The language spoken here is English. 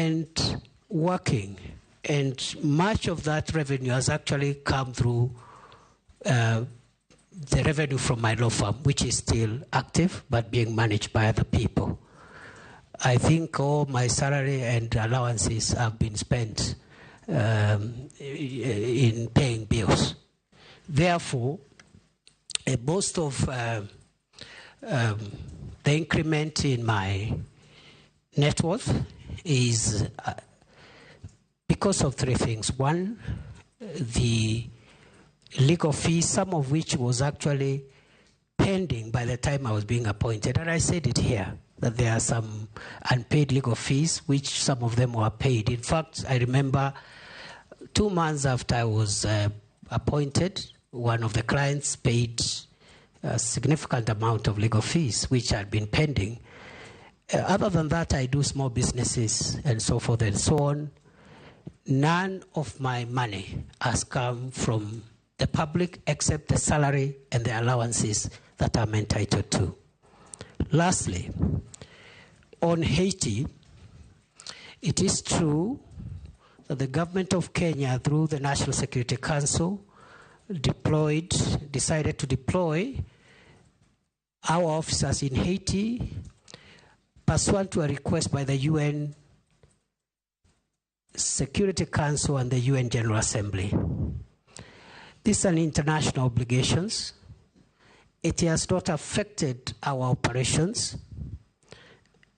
and working. And much of that revenue has actually come through the revenue from my law firm, which is still active but being managed by other people. I think all my salary and allowances have been spent in paying bills. Therefore, most of the increment in my net worth is because of three things. One, the legal fees, some of which was actually pending by the time I was being appointed. And I said it here, that there are some unpaid legal fees, which some of them were paid. In fact, I remember 2 months after I was appointed, one of the clients paid a significant amount of legal fees, which had been pending. Other than that, I do small businesses and so forth and so on. None of my money has come from the public except the salary and the allowances that I'm entitled to. Lastly, on Haiti, it is true that the government of Kenya, through the National Security Council, decided to deploy our officers in Haiti pursuant to a request by the UN Security Council and the UN General Assembly. These are international obligations. It has not affected our operations.